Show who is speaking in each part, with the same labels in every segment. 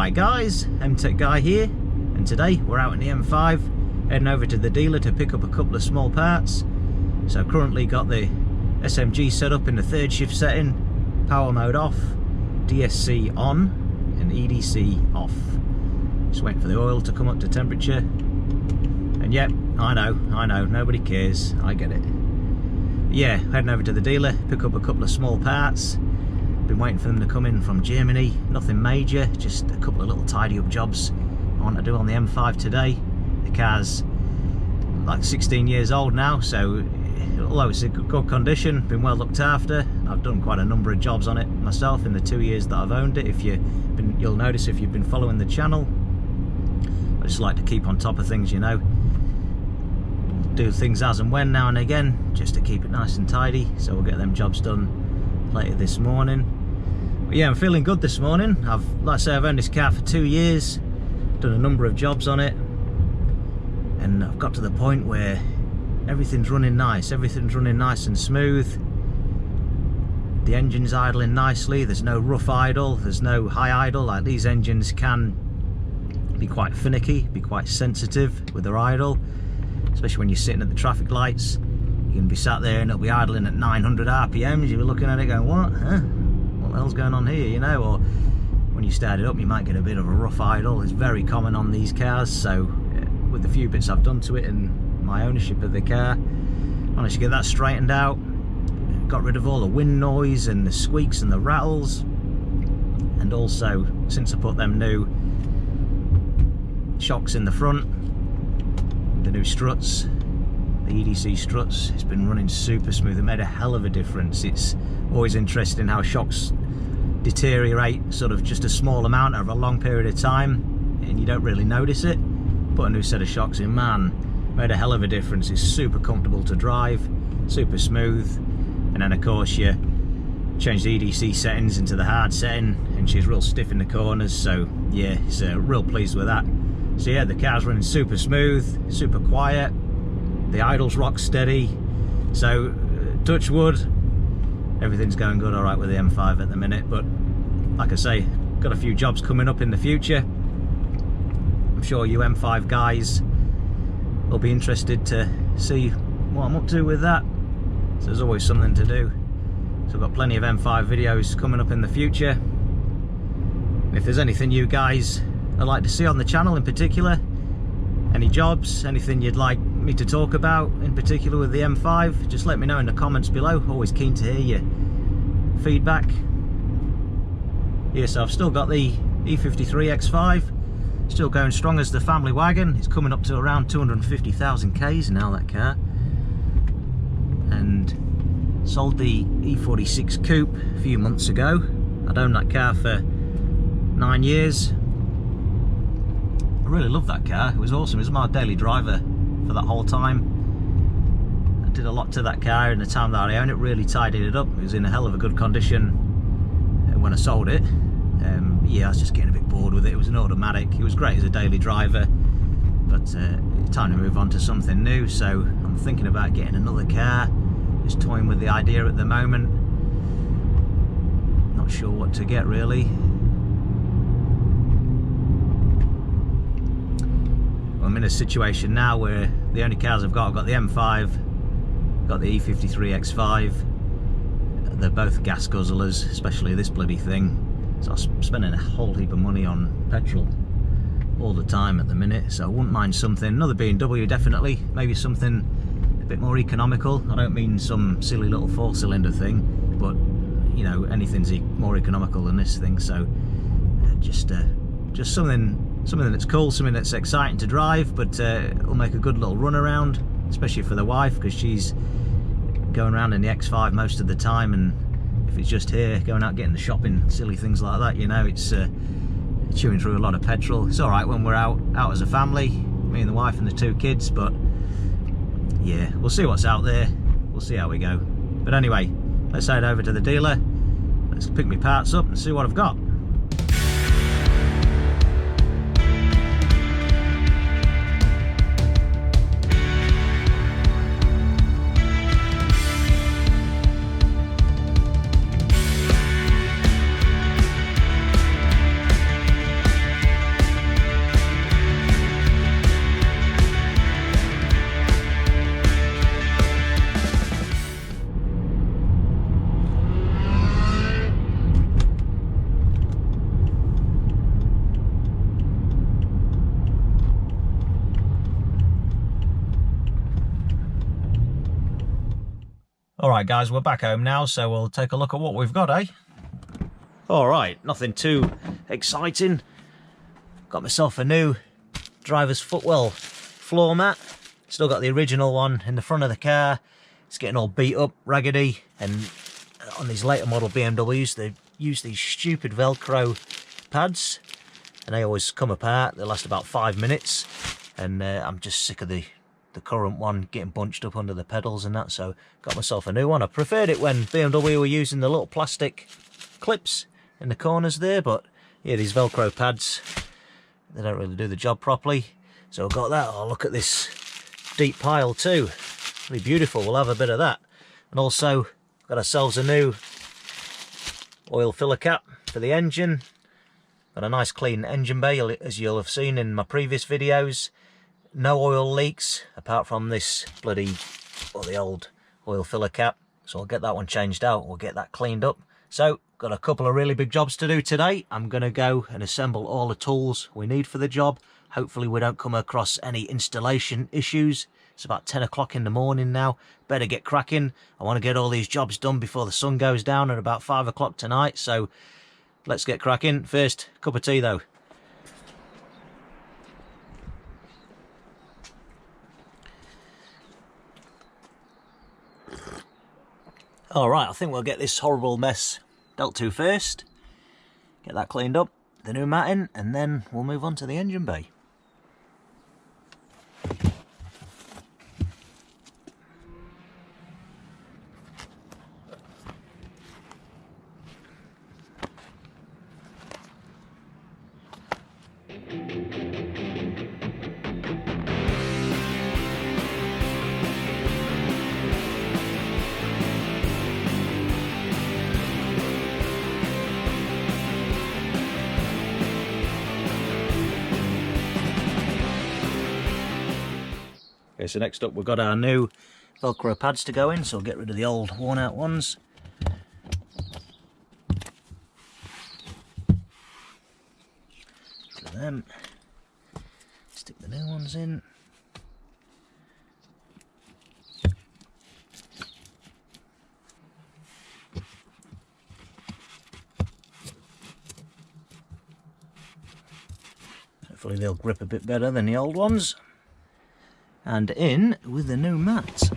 Speaker 1: Alright guys, M-Tech Guy here, and today we're out in the M5 heading over to the dealer to pick up a couple of small parts. So currently got the SMG set up in the third shift setting, power mode off, DSC on and EDC off. Just waiting for the oil to come up to temperature. And yep, I know, nobody cares, I get it. Yeah, heading over to the dealer, pick up a couple of small parts. Been waiting for them to come in from Germany, nothing major, just a couple of little tidy up jobs I want to do on the M5 today. The car's like 16 years old now, so although it's in good condition, been well looked after. I've done quite a number of jobs on it myself in the 2 years that I've owned it. You'll notice if you've been following the channel, I just like to keep on top of things, you know. Do things as and when now and again, just to keep it nice and tidy. So we'll get them jobs done later this morning. But yeah, I'm feeling good this morning. Like I say, I've owned this car for 2 years, done a number of jobs on it, and I've got to the point where everything's running nice and smooth. The engine's idling nicely, there's no rough idle, there's no high idle. Like, these engines can be quite finicky, be quite sensitive with their idle, especially when you're sitting at the traffic lights. You can be sat there and it'll be idling at 900 RPMs. You'll be looking at it going, what? Huh? What the hell's going on here, you know? Or when you start it up, you might get a bit of a rough idle. It's very common on these cars. So with the few bits I've done to it and my ownership of the car, managed to get that straightened out. Got rid of all the wind noise and the squeaks and the rattles. And also, since I put them new shocks in the front, the new struts, the EDC struts, it's been running super smooth. It made a hell of a difference. It's always interesting how shocks deteriorate sort of just a small amount over a long period of time and you don't really notice it. Put a new set of shocks in, man, made a hell of a difference. It's super comfortable to drive, super smooth. And then of course you change the EDC settings into the hard setting and she's real stiff in the corners, so yeah, it's real pleased with that. So yeah, the car's running super smooth, super quiet. The idle's rock steady, so touch wood, everything's going good alright with the M5 at the minute. But like I say, got a few jobs coming up in the future. I'm sure you M5 guys will be interested to see what I'm up to with that. So there's always something to do. So I've got plenty of M5 videos coming up in the future. And if there's anything you guys would like to see on the channel in particular, any jobs, anything you'd like me to talk about in particular with the M5, just let me know in the comments below. Always keen to hear your feedback. Yeah, so I've still got the E53 X5, still going strong as the family wagon. It's coming up to around 250,000 Ks now, that car. And sold the E46 Coupe a few months ago. I'd owned that car for 9 years. I really loved that car. It was awesome. It was my daily driver for that whole time. I did a lot to that car in the time that I owned it, really tidied it up. It was in a hell of a good condition when I sold it. Yeah, I was just getting a bit bored with it. It was an automatic. It was great as a daily driver, but time to move on to something new. So I'm thinking about getting another car. Just toying with the idea at the moment. Not sure what to get really. I'm in a situation now where the only cars I've got the M5, got the E53 X5. They're both gas guzzlers, especially this bloody thing. So I'm spending a whole heap of money on petrol all the time at the minute. So I wouldn't mind something, another BMW definitely, maybe something a bit more economical. I don't mean some silly little 4-cylinder thing, but you know, anything's more economical than this thing. So just something that's cool, something that's exciting to drive, but it'll make a good little run around, especially for the wife, because she's going around in the X5 most of the time, and if it's just here going out getting the shopping, silly things like that, you know, it's chewing through a lot of petrol. It's all right when we're out as a family, me and the wife and the 2 kids, but yeah, we'll see what's out there, we'll see how we go. But anyway, let's head over to the dealer, let's pick my parts up and see what I've got. Alright guys, we're back home now, so we'll take a look at what we've got, eh? Alright, nothing too exciting. Got myself a new driver's footwell floor mat. Still got the original one in the front of the car. It's getting all beat up, raggedy, and on these later model BMWs they use these stupid Velcro pads and they always come apart. They last about 5 minutes, and I'm just sick of the current one getting bunched up under the pedals and that, so got myself a new one. I preferred it when BMW were using the little plastic clips in the corners there, but yeah, these Velcro pads, they don't really do the job properly. So I've got that. Oh, look at this deep pile too. Really beautiful. We'll have a bit of that. And also got ourselves a new oil filler cap for the engine. Got a nice clean engine bay, as you'll have seen in my previous videos. No oil leaks apart from this bloody, well, the old oil filler cap. So I'll get that one changed out. We'll get that cleaned up. So got a couple of really big jobs to do today. I'm going to go and assemble all the tools we need for the job. Hopefully we don't come across any installation issues. It's about 10 o'clock in the morning now. Better get cracking. I want to get all these jobs done before the sun goes down at about 5 o'clock tonight. So let's get cracking. First, cup of tea though. Alright, I think we'll get this horrible mess dealt to first. Get that cleaned up, the new matting, and then we'll move on to the engine bay. Okay, so next up we've got our new Velcro pads to go in, so we'll get rid of the old worn out ones. To them, stick the new ones in. Hopefully they'll grip a bit better than the old ones. And in with the new mat.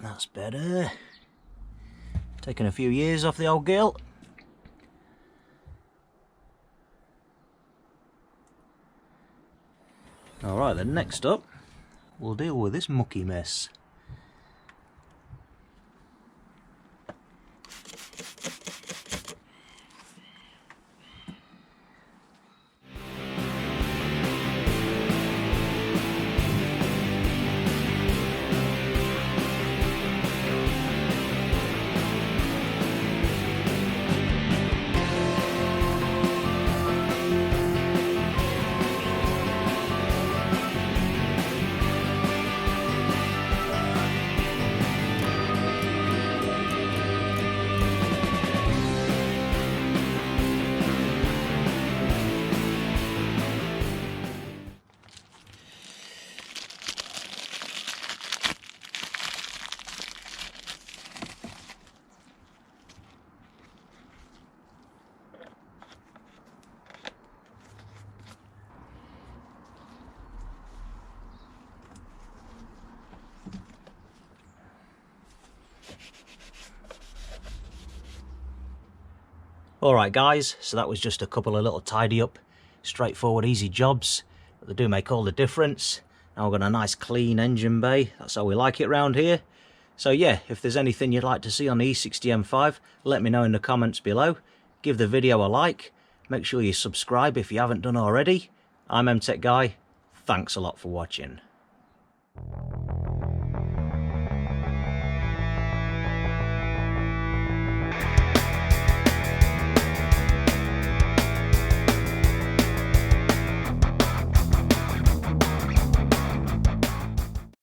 Speaker 1: That's better. Taking a few years off the old girl. Alright then, next up we'll deal with this mucky mess. Alright guys, so that was just a couple of little tidy up, straightforward, easy jobs, but they do make all the difference. Now we've got a nice clean engine bay, that's how we like it around here. So yeah, if there's anything you'd like to see on the E60 M5, let me know in the comments below. Give the video a like, make sure you subscribe if you haven't done already. I'm MTech Guy, thanks a lot for watching.